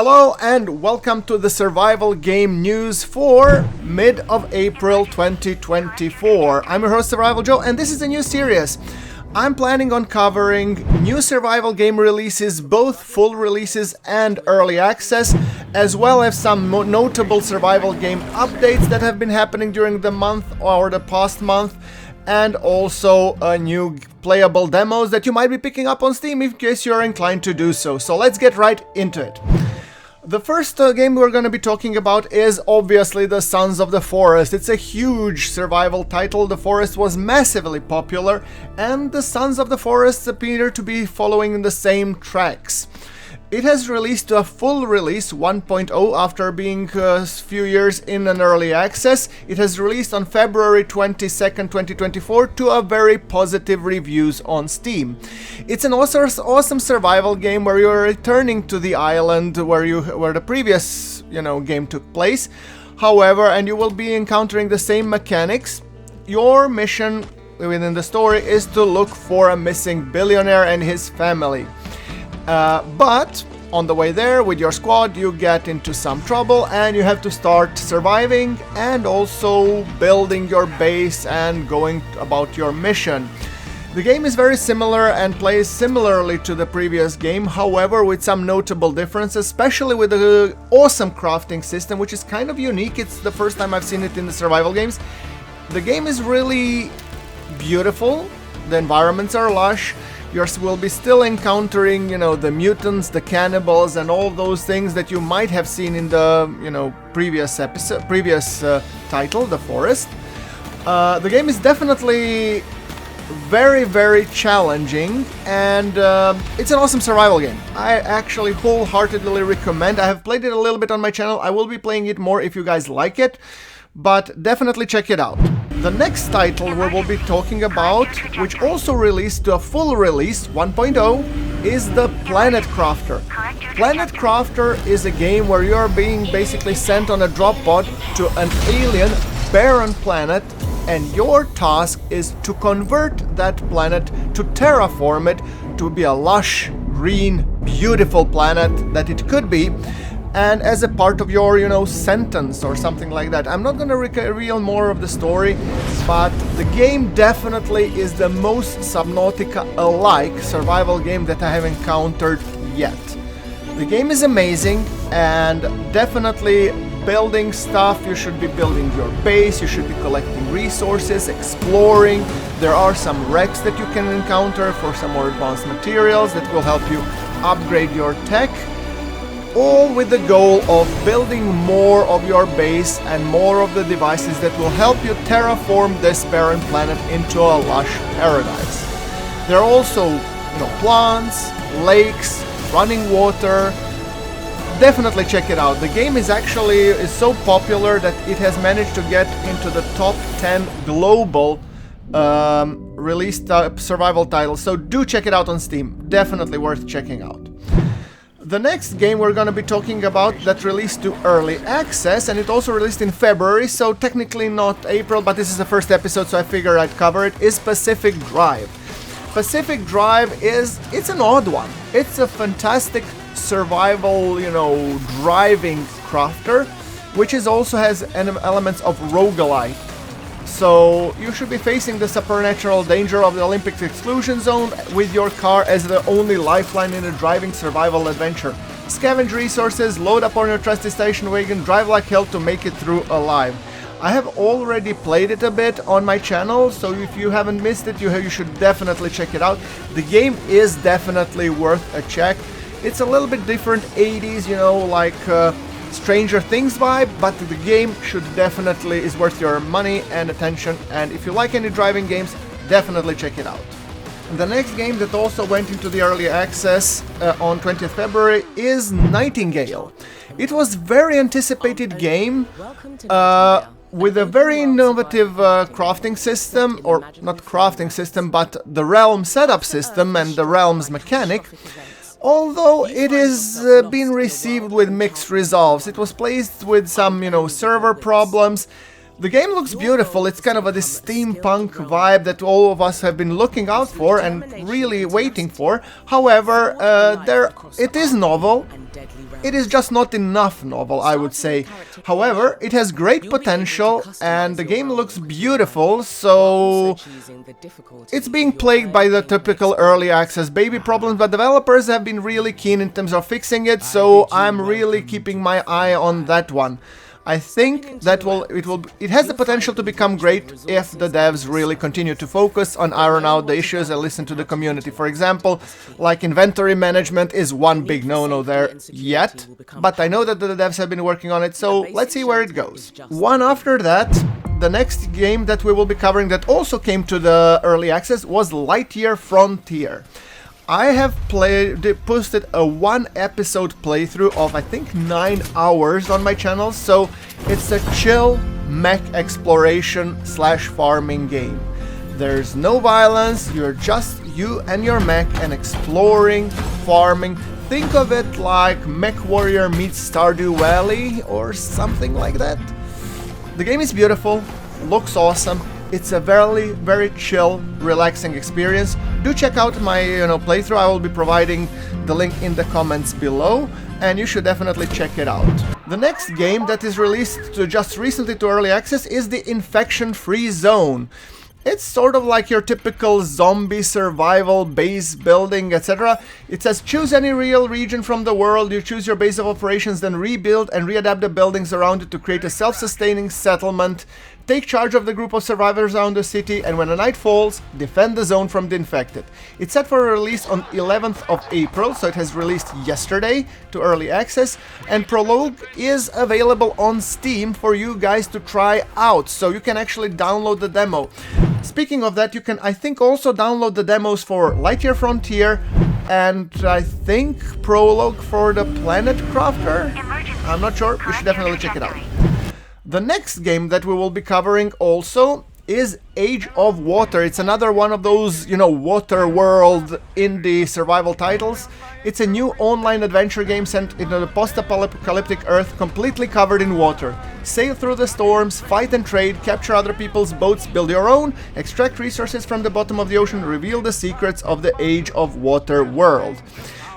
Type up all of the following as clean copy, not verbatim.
Hello and welcome to the survival game news for mid of April 2024. I'm your host Survival Joe and this is a new series. I'm planning on covering new survival game releases, both full releases and early access, as well as some notable survival game updates that have been happening during the month or the past month, and also new playable demos that you might be picking up on Steam in case you're inclined to do so. So let's get right into it. The first game we're going to be talking about is obviously the Sons of the Forest. It's a huge survival title. The Forest was massively popular and the Sons of the Forest appear to be following in the same tracks. It has released a full release 1.0 after being a few years in an early access. It has released on February 22nd, 2024 to a very positive reviews on Steam. It's an awesome survival game where you're returning to the island where the previous, game took place. However, and you will be encountering the same mechanics. Your mission within the story is to look for a missing billionaire and his family. But on the way there with your squad you get into some trouble and you have to start surviving and also building your base and going about your mission. The game is very similar and plays similarly to the previous game, however with some notable differences, especially with the awesome crafting system, which is kind of unique. It's the first time I've seen it in the survival games. The game is really beautiful, the environments are lush. You will be still encountering, the mutants, the cannibals, and all those things that you might have seen in the, previous title, The Forest. The game is definitely very, very challenging, and it's an awesome survival game. I actually wholeheartedly recommend. I have played it a little bit on my channel. I will be playing it more if you guys like it, but definitely check it out. The next title we will be talking about, which also released to a full release 1.0, is the Planet Crafter. Planet Crafter is a game where you are being basically sent on a drop pod to an alien, barren planet, and your task is to convert that planet, to terraform it, to be a lush, green, beautiful planet that it could be. And as a part of your, sentence or something like that. I'm not gonna reveal more of the story, but the game definitely is the most Subnautica-alike survival game that I have encountered yet. The game is amazing and definitely building stuff. You should be building your base, you should be collecting resources, exploring. There are some wrecks that you can encounter for some more advanced materials that will help you upgrade your tech. All with the goal of building more of your base and more of the devices that will help you terraform this barren planet into a lush paradise. There are also, plants, lakes, running water. Definitely check it out. The game is so popular that it has managed to get into the top 10 global released survival titles. So do check it out on Steam. Definitely worth checking out. The next game we're going to be talking about that released to early access, and it also released in February, so technically not April, but this is the first episode, so I figured I'd cover it, is Pacific Drive. Pacific Drive it's an odd one. It's a fantastic survival, driving crafter, which also has elements of Rogue-lite. So you should be facing the supernatural danger of the Olympic exclusion zone with your car as the only lifeline in a driving survival adventure. Scavenge resources, load up on your trusty station wagon, drive like hell to make it through alive. I have already played it a bit on my channel, so if you haven't missed it, you should definitely check it out. The game is definitely worth a check. It's a little bit different 80s, like Stranger Things vibe, but the game is worth your money and attention, and if you like any driving games, definitely check it out. The next game that also went into the early access on 20th February is Nightingale. It was very anticipated game with a very innovative crafting system, or not crafting system, but the realm setup system and the realms mechanic. Although it is been received with mixed results. It was placed with some, server problems, The game looks beautiful. It's kind of a this steampunk vibe that all of us have been looking out for and really waiting for. However, it is novel. It is just not enough novel, I would say. However, it has great potential and the game looks beautiful, so it's being plagued by the typical early access baby problems, but developers have been really keen in terms of fixing it, so I'm really keeping my eye on that one. I think that it has the potential to become great if the devs really continue to focus on iron out the issues and listen to the community. For example, like inventory management is one big no-no there yet, but I know that the devs have been working on it, so let's see where it goes. One after that, the next game that we will be covering that also came to the early access was Lightyear Frontier. I have posted a 1-episode playthrough of I think 9 hours on my channel, so it's a chill mech exploration / farming game. There's no violence, you're just you and your mech and exploring, farming. Think of it like Mech Warrior meets Stardew Valley or something like that. The game is beautiful, looks awesome. It's a very chill, relaxing experience. Do check out my playthrough. I will be providing the link in the comments below, and you should definitely check it out. The next game that is released just recently to early access is the Infection-Free Zone. It's sort of like your typical zombie survival base building, etc. It says choose any real region from the world, you choose your base of operations, then rebuild and readapt the buildings around it to create a self-sustaining settlement. Take charge of the group of survivors around the city, and when the night falls, defend the zone from the infected. It's set for release on 11th of April, so it has released yesterday to early access, and Prologue is available on Steam for you guys to try out, so you can actually download the demo. Speaking of that, you can, I think, also download the demos for Lightyear Frontier, and I think Prologue for the Planet Crafter. I'm not sure, you should definitely check it out. The next game that we will be covering also is Age of Water. It's another one of those, Waterworld indie survival titles. It's a new online adventure game set in a post-apocalyptic Earth completely covered in water. Sail through the storms, fight and trade, capture other people's boats, build your own, extract resources from the bottom of the ocean, reveal the secrets of the Age of Water world.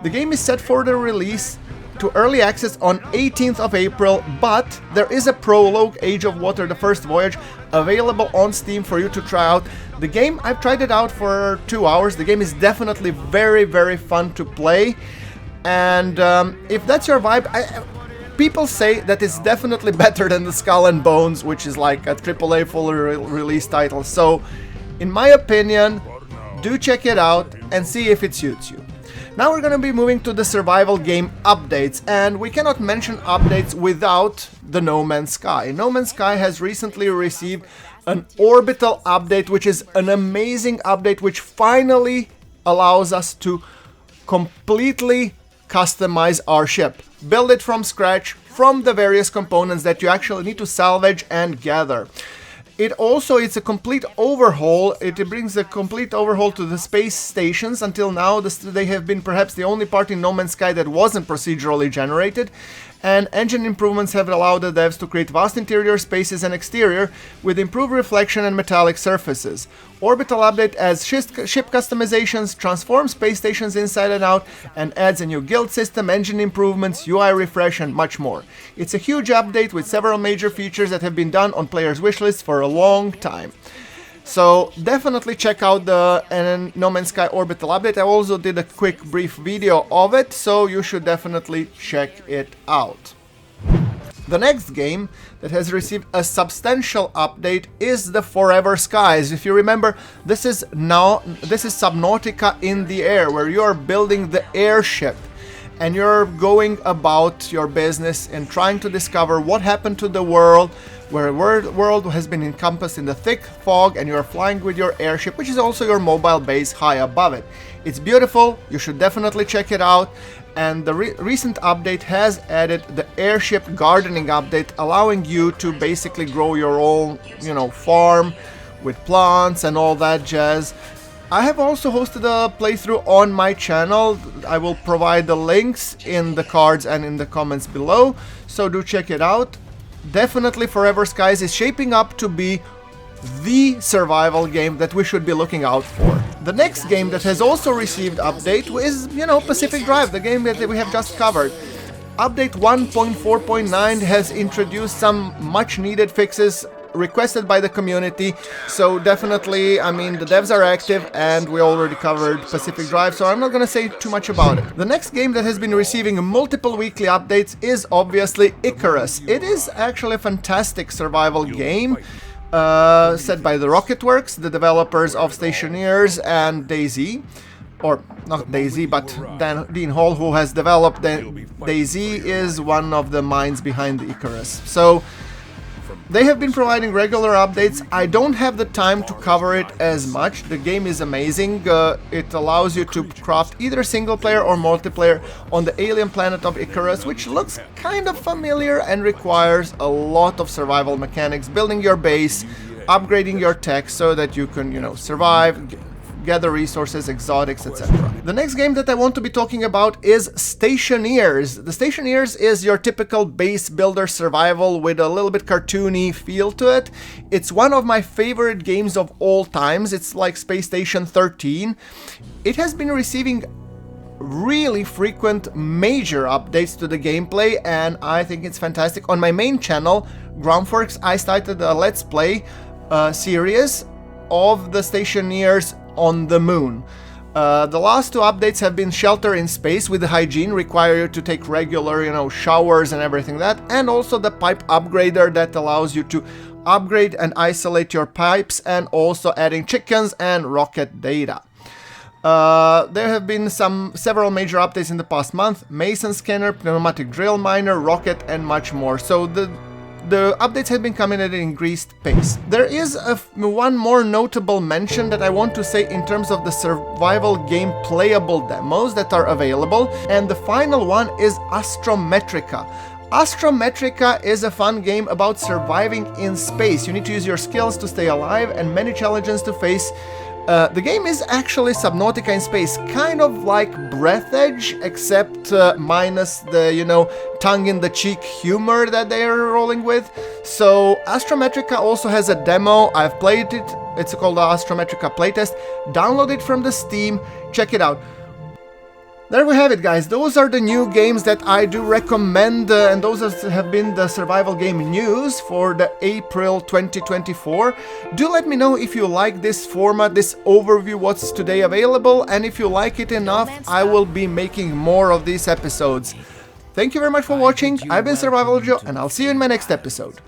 The game is set for the release to early access on 18th of April, but there is a prologue, Age of Water, the First Voyage, available on Steam for you to try out. The game, I've tried it out for 2 hours. The game is definitely very fun to play, and if that's your vibe, people say that it's definitely better than the Skull and Bones, which is like a AAA full release title. So, in my opinion, do check it out and see if it suits you. Now we're going to be moving to the survival game updates, and we cannot mention updates without the No Man's Sky. No Man's Sky has recently received an orbital update, which is an amazing update which finally allows us to completely customize our ship. Build it from scratch, from the various components that you actually need to salvage and gather. It's a complete overhaul. It brings a complete overhaul to the space stations. Until now, they have been perhaps the only part in No Man's Sky that wasn't procedurally generated. And engine improvements have allowed the devs to create vast interior spaces and exterior with improved reflection and metallic surfaces. Orbital update adds ship customizations, transforms space stations inside and out, and adds a new guild system, engine improvements, UI refresh, and much more. It's a huge update with several major features that have been done on players' wishlists for a long time. So definitely check out the No Man's Sky Orbital update. I also did a quick brief video of it, so you should definitely check it out. The next game that has received a substantial update is the Forever Skies. If you remember, this is Subnautica in the air, where you are building the airship and you're going about your business and trying to discover what happened to the world, where the world has been encompassed in the thick fog, and you're flying with your airship, which is also your mobile base high above it. It's beautiful, you should definitely check it out, and the recent update has added the Airship Gardening update, allowing you to basically grow your own, farm with plants and all that jazz. I have also hosted a playthrough on my channel. I will provide the links in the cards and in the comments below, so do check it out. definitely Forever Skies is shaping up to be the survival game that we should be looking out for. The next game that has also received update is, Pacific Drive, the game that we have just covered. Update 1.4.9 has introduced some much needed fixes requested by the community, so definitely, I mean, the devs are active and we already covered Pacific Drive, so I'm not gonna say too much about it. The next game that has been receiving multiple weekly updates is obviously Icarus. It is actually a fantastic survival game, set by the Rocketworks, the developers of Stationeers and DayZ. Or not DayZ, but Dean Hall, who has developed DayZ, is one of the minds behind Icarus. So they have been providing regular updates. I don't have the time to cover it as much. The game is amazing. It allows you to craft either single player or multiplayer on the alien planet of Icarus, which looks kind of familiar and requires a lot of survival mechanics, building your base, upgrading your tech so that you can, survive, gather resources, exotics, etc. The next game that I want to be talking about is Stationeers. The Stationeers is your typical base builder survival with a little bit cartoony feel to it. It's one of my favorite games of all times. It's like Space Station 13. It has been receiving really frequent major updates to the gameplay, and I think it's fantastic. On my main channel, Groundforks, I started a Let's Play series of the Stationeers on the moon. The last two updates have been Shelter in Space with the hygiene, require you to take regular, showers and everything that, and also the Pipe Upgrader that allows you to upgrade and isolate your pipes, and also adding chickens and rocket data. There have been several major updates in the past month: Mason Scanner, Pneumatic Drill Miner, Rocket, and much more. So the updates have been coming at an increased pace. There is one more notable mention that I want to say in terms of the survival game playable demos that are available, and the final one is Astrometrica. Astrometrica is a fun game about surviving in space. You need to use your skills to stay alive and many challenges to face. The game is actually Subnautica in space, kind of like Breathedge, except minus the, tongue-in-the-cheek humor that they are rolling with. So Astrometrica also has a demo. I've played it. It's called the Astrometrica playtest. Download it from the Steam. Check it out. There we have it, guys. Those are the new games that I do recommend, and those have been the survival game news for the April 2024. Do let me know if you like this format, this overview, what's today available, and if you like it enough, I will be making more of these episodes. Thank you very much for watching. I've been Survival Joe, and I'll see you in my next episode.